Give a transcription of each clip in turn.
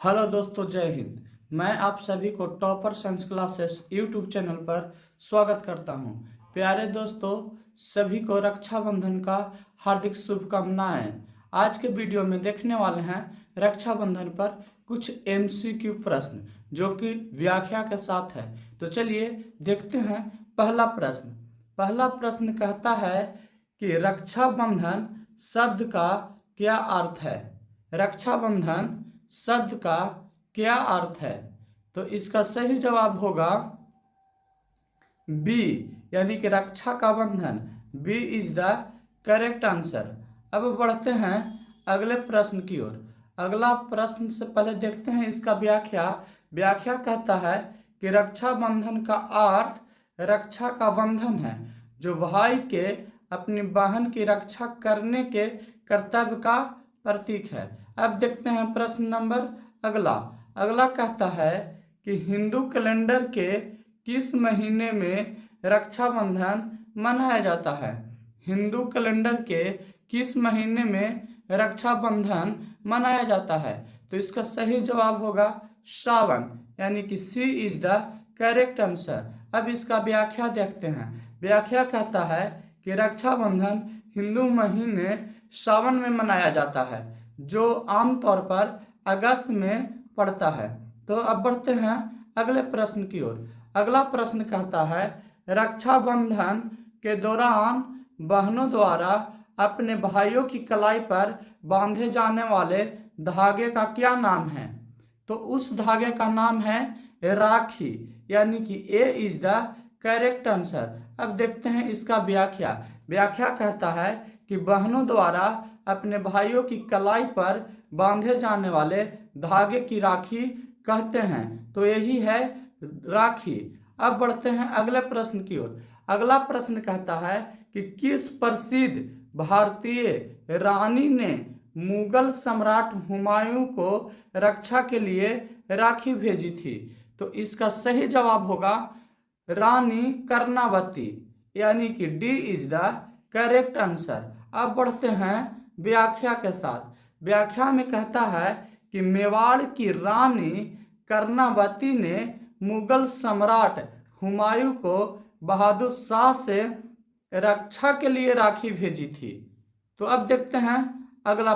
Hello दोस्तों, जय हिंद। मैं आप सभी को topper science classes YouTube channel पर स्वागत करता हूं। प्यारे दोस्तों, सभी को रक्षाबंधन का हार्दिक शुभकामनाएं। आज के वीडियो में देखने वाले हैं रक्षाबंधन पर कुछ एमसीक्यू प्रश्न जो कि व्याख्या के साथ है। तो चलिए देखते हैं। पहला प्रश्न कहता है कि रक्षाबंधन शब्द का क्या अर्थ है। रक्षाबंधन शब्द का क्या अर्थ है? तो इसका सही जवाब होगा बी, यानी कि रक्षा का बंधन। B is the correct answer. अब बढ़ते हैं अगले प्रश्न की ओर। अगला प्रश्न से पहले देखते हैं इसका व्याख्या कहता है कि रक्षाबंधन का अर्थ रक्षा का बंधन है जो भाई के अपनी बहन की रक्षा करने के कर्तव्य का प्रतीक है। अब देखते हैं प्रश्न नंबर अगला कहता है कि हिंदू कैलेंडर के किस महीने में रक्षाबंधन मनाया जाता है। हिंदू कैलेंडर के किस महीने में रक्षाबंधन मनाया जाता है? तो इसका सही जवाब होगा श्रावण, यानी कि सी इज द करेक्ट आंसर। अब इसका व्याख्या देखते हैं। व्याख्या कहता है कि रक्षाबंधन हिंदू महीने श्रावण में मनाया जाता है जो आमतौर पर अगस्त में पड़ता है। तो अब बढ़ते हैं अगले प्रश्न की ओर। अगला प्रश्न कहता है रक्षाबंधन के दौरान बहनों द्वारा अपने भाइयों की कलाई पर बांधे जाने वाले धागे का क्या नाम है? तो उस धागे का नाम है राखी, यानी कि ए इज द करेक्ट आंसर। अब देखते हैं इसका व्याख्या कहता है कि बहनों द्वारा अपने भाइयों की कलाई पर बांधे जाने वाले धागे की राखी कहते हैं। तो यही है राखी। अब बढ़ते हैं अगले प्रश्न की ओर। अगला प्रश्न कहता है कि किस प्रसिद्ध भारतीय रानी ने मुगल सम्राट हुमायूं को रक्षा के लिए राखी भेजी थी? तो इसका सही जवाब होगा रानी कर्णावती, यानी कि D is the correct answer. अब बढ़ते हैं व्याख्या के साथ। व्याख्या में कहता है कि मेवाड़ की रानी कर्णावती ने मुगल सम्राट हुमायूं को बहादुर शाह से रक्षा के लिए राखी भेजी थी। तो अब देखते हैं अगला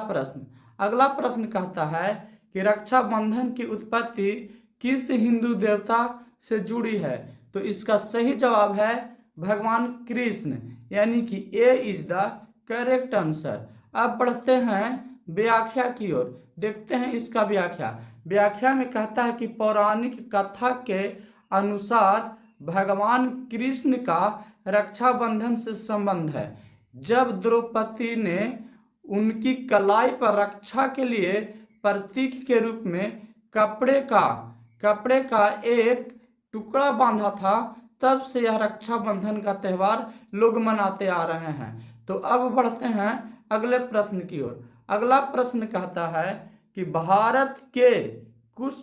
प्रश्न कहता है कि रक्षाबंधन की उत्पत्ति किस हिंदू देवता से जुड़ी है? तो इसका सही जवाब है भगवान कृष्ण, यानी कि ए इज द करेक्ट आंसर। अब बढ़ते हैं व्याख्या की ओर। देखते हैं इसका व्याख्या में कहता है कि पौराणिक कथा के अनुसार भगवान कृष्ण का रक्षाबंधन से संबंध है। जब द्रौपदी ने उनकी कलाई पर रक्षा के लिए प्रतीक के रूप में कपड़े का एक टुकड़ा बांधा था, तब से यह रक्षाबंधन का त्यौहार लोग मनाते आ रहे हैं। तो अब बढ़ते हैं अगले प्रश्न की ओर। अगला प्रश्न कहता है कि भारत के कुछ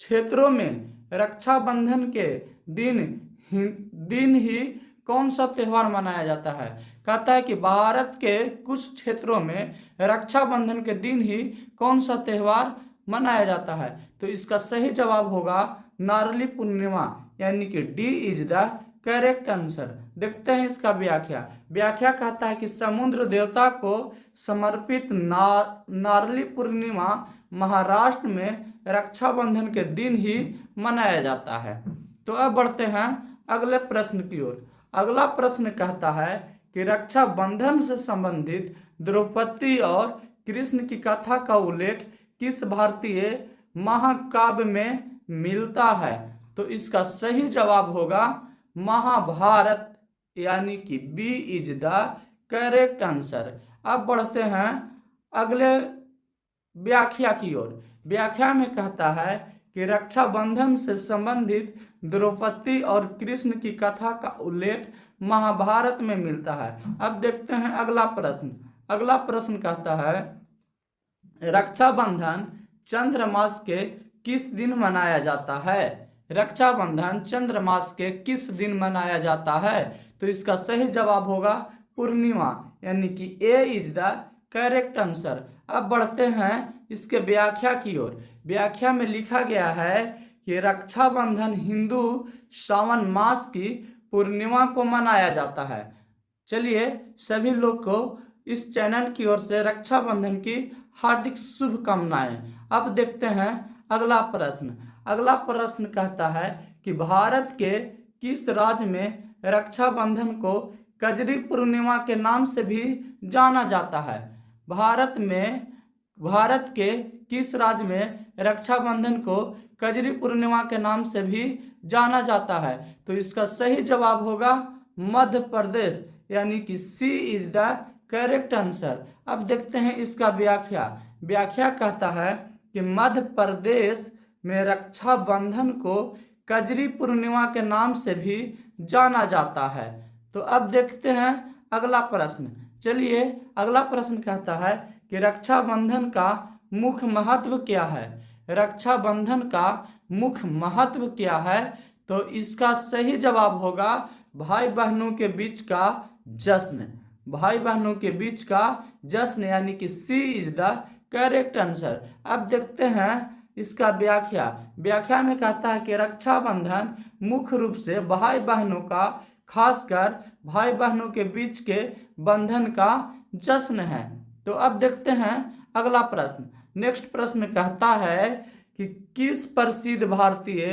क्षेत्रों में रक्षाबंधन के दिन ही कौन सा त्यौहार मनाया जाता है? कहता है कि भारत के कुछ क्षेत्रों में रक्षाबंधन के दिन ही कौन सा त्यौहार मनाया जाता है? तो इसका सही जवाब होगा नारली पूर्णिमा, यानी कि D is the correct answer. देखते हैं इसका व्याख्या कहता है कि समुद्र देवता को समर्पित नारली पूर्णिमा महाराष्ट्र में रक्षाबंधन के दिन ही मनाया जाता है। तो अब बढ़ते हैं अगले प्रश्न की ओर। अगला प्रश्न कहता है कि रक्षाबंधन से संबंधित द्रौपदी और कृष्ण की कथा का उल्लेख किस भारतीय महाकाव्य में मिलता है? तो इसका सही जवाब होगा महाभारत, यानी कि B is the correct answer. अब बढ़ते हैं अगले व्याख्या की ओर। व्याख्या में कहता है कि रक्षाबंधन से संबंधित द्रौपदी और कृष्ण की कथा का उल्लेख महाभारत में मिलता है। अब देखते हैं अगला प्रश्न कहता है रक्षाबंधन चंद्रमास के किस दिन मनाया जाता है? रक्षाबंधन चंद्रमास के किस दिन मनाया जाता है? तो इसका सही जवाब होगा पूर्णिमा, यानी कि ए इज द करेक्ट आंसर। अब बढ़ते हैं इसके व्याख्या की ओर। व्याख्या में लिखा गया है कि रक्षाबंधन हिंदू श्रावण मास की पूर्णिमा को मनाया जाता है। चलिए सभी लोग को इस चैनल की ओर से रक्षाबंधन की हार्दिक शुभकामनाएं। अब देखते हैं अगला प्रश्न। अगला प्रश्न कहता है कि भारत के किस राज्य में रक्षाबंधन को कजरी पूर्णिमा के नाम से भी जाना जाता है? भारत के किस राज्य में रक्षाबंधन को कजरी पूर्णिमा के नाम से भी जाना जाता है? तो इसका सही जवाब होगा मध्य प्रदेश, यानी कि सी इज द करेक्ट आंसर। अब देखते हैं इसका व्याख्या। व्याख्या कहता है कि मध्य प्रदेश में रक्षाबंधन को कजरी पूर्णिमा के नाम से भी जाना जाता है। तो अब देखते हैं अगला प्रश्न। चलिए अगला प्रश्न कहता है कि रक्षाबंधन का मुख्य महत्व क्या है? रक्षाबंधन का मुख्य महत्व क्या है? तो इसका सही जवाब होगा भाई बहनों के बीच का जश्न। भाई बहनों के बीच का जश्न, यानी कि सी इज द करेक्ट आंसर। अब देखते हैं इसका व्याख्या। व्याख्या में कहता है कि रक्षाबंधन मुख्य रूप से भाई बहनों का, खासकर भाई बहनों के बीच के बंधन का जश्न है। तो अब देखते हैं अगला प्रश्न। नेक्स्ट प्रश्न कहता है कि किस प्रसिद्ध भारतीय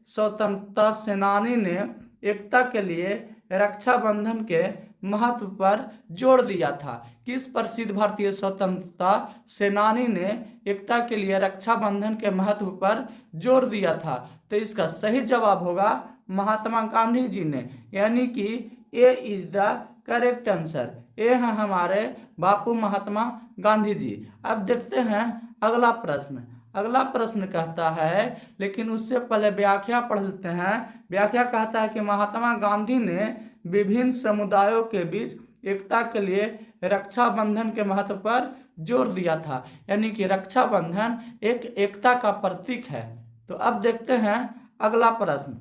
स्वतंत्रता सेनानी ने एकता के लिए रक्षाबंधन के महत्व पर जोर दिया था? किस प्रसिद्ध भारतीय स्वतंत्रता सेनानी ने एकता के लिए रक्षाबंधन के महत्व पर जोर दिया था? तो इसका सही जवाब होगा महात्मा गांधी जी ने, यानी कि ए इज द करेक्ट आंसर। ये हैं हमारे बापू महात्मा गांधी जी। अब देखते हैं अगला प्रश्न। अगला प्रश्न कहता है, लेकिन उससे पहले व्याख्या पढ़ लेते हैं। व्याख्या कहता है कि महात्मा गांधी ने विभिन्न समुदायों के बीच एकता के लिए रक्षाबंधन के महत्व पर जोर दिया था, यानी कि रक्षाबंधन एक एकता का प्रतीक है। तो अब देखते हैं अगला प्रश्न।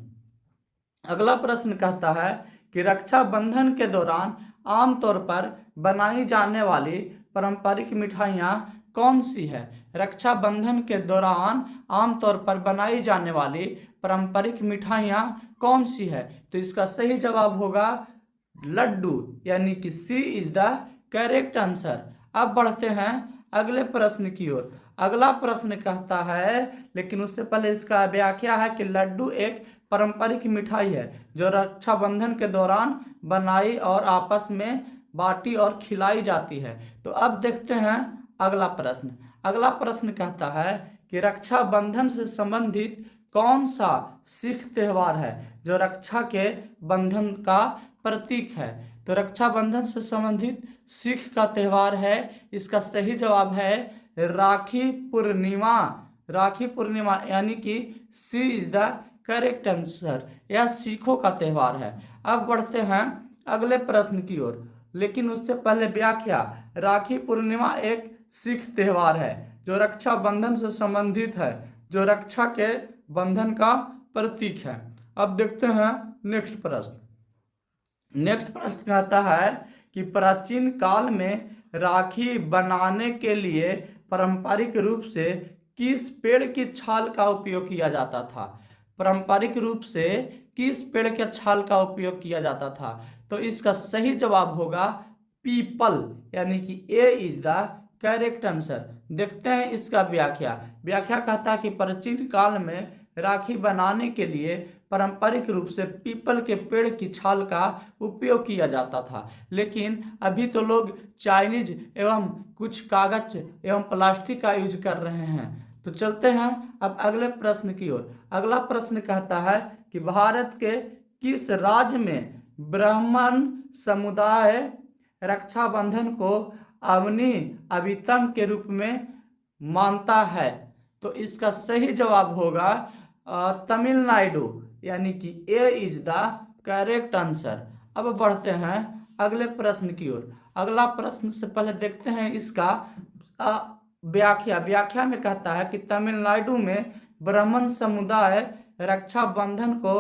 अगला प्रश्न कहता है कि रक्षाबंधन के दौरान आमतौर पर बनाई जाने वाली पारंपरिक मिठाइयाँ कौन सी है? रक्षाबंधन के दौरान आमतौर पर बनाई जाने वाली पारंपरिक मिठाइयाँ कौन सी है? तो इसका सही जवाब होगा लड्डू, यानी कि सी इज द करेक्ट आंसर। अब बढ़ते हैं अगले प्रश्न की ओर। अगला प्रश्न कहता है, लेकिन उससे पहले इसका व्याख्या है कि लड्डू एक पारंपरिक मिठाई है जो रक्षाबंधन के दौरान बनाई और आपस में बांटी और खिलाई जाती है। तो अब देखते हैं अगला प्रश्न। अगला प्रश्न कहता है कि रक्षाबंधन से संबंधित कौन सा सिख त्योहार है जो रक्षा के बंधन का प्रतीक है? तो रक्षाबंधन से संबंधित सिख का त्योहार है, इसका सही जवाब है राखी पूर्णिमा। राखी पूर्णिमा, यानी कि सी इज द करेक्ट आंसर। यह सिखों का त्योहार है। अब बढ़ते हैं अगले प्रश्न की ओर, लेकिन उससे पहले व्याख्या। राखी पूर्णिमा एक सिख त्योहार है जो रक्षाबंधन से संबंधित है, जो रक्षा के बंधन का प्रतीक है। अब देखते हैं नेक्स्ट प्रश्न। नेक्स्ट प्रश्न कहता है कि प्राचीन काल में राखी बनाने के लिए पारंपरिक रूप से किस पेड़ की छाल का उपयोग किया जाता था? पारंपरिक रूप से किस पेड़ के छाल का उपयोग किया जाता था? तो इसका सही जवाब होगा पीपल, यानी कि ए इज द करेक्ट आंसर। देखते हैं इसका व्याख्या। व्याख्या कहता है कि प्राचीन काल में राखी बनाने के लिए पारंपरिक रूप से पीपल के पेड़ की छाल का उपयोग किया जाता था, लेकिन अभी तो लोग चाइनीज एवं कुछ कागज एवं प्लास्टिक का यूज कर रहे हैं। तो चलते हैं अब अगले प्रश्न की ओर। अगला प्रश्न कहता है कि भारत के किस राज्य में ब्राह्मण समुदाय रक्षाबंधन को अवनी अभितम के रूप में मानता है? तो इसका सही जवाब होगा तमिलनाडु, यानी कि ए इज द करेक्ट आंसर। अब बढ़ते हैं अगले प्रश्न की ओर। अगला प्रश्न से पहले देखते हैं इसका व्याख्या। व्याख्या में कहता है कि तमिलनाडु में ब्राह्मण समुदाय रक्षाबंधन को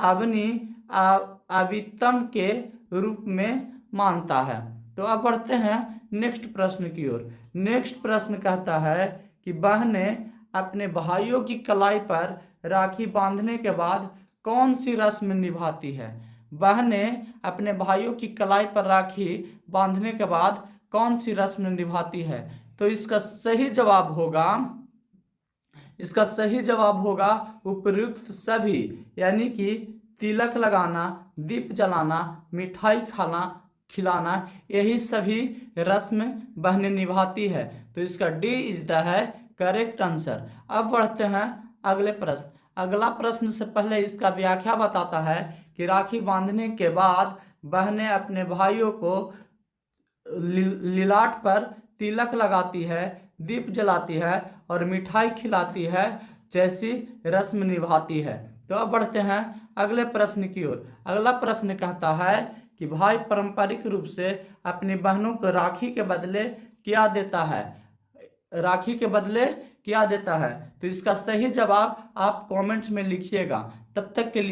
अवनी अभितम के रूप में मानता है। तो अब बढ़ते हैं नेक्स्ट प्रश्न की ओर। नेक्स्ट प्रश्न कहता है कि बहनें अपने भाइयों की कलाई पर राखी बांधने के बाद कौन सी रस्म निभाती है। बहनें अपने भाइयों की कलाई पर राखी बांधने के बाद कौन सी रस्म निभाती है। तो इसका सही जवाब होगा उपयुक्त सभी, यानी कि तिलक लगाना, दीप जलाना, मिठाई खिलाना, यही सभी रस्म बहनें निभाती है। तो इसका डी इज द है करेक्ट आंसर। अब बढ़ते हैं अगले प्रश्न। अगला प्रश्न से पहले इसका व्याख्या बताता है कि राखी बांधने के बाद बहनें अपने भाइयों को लिलाट पर तिलक लगाती है, दीप जलाती है और मिठाई खिलाती है जैसी रस्म निभाती है। तो अब बढ़ते हैं अगले प्रश्न की ओर। अगला प्रश्न कहता है कि भाई पारंपरिक रूप से अपनी बहनों को राखी के बदले क्या देता है। तो इसका सही जवाब आप कमेंट्स में लिखिएगा। तब तक के लिए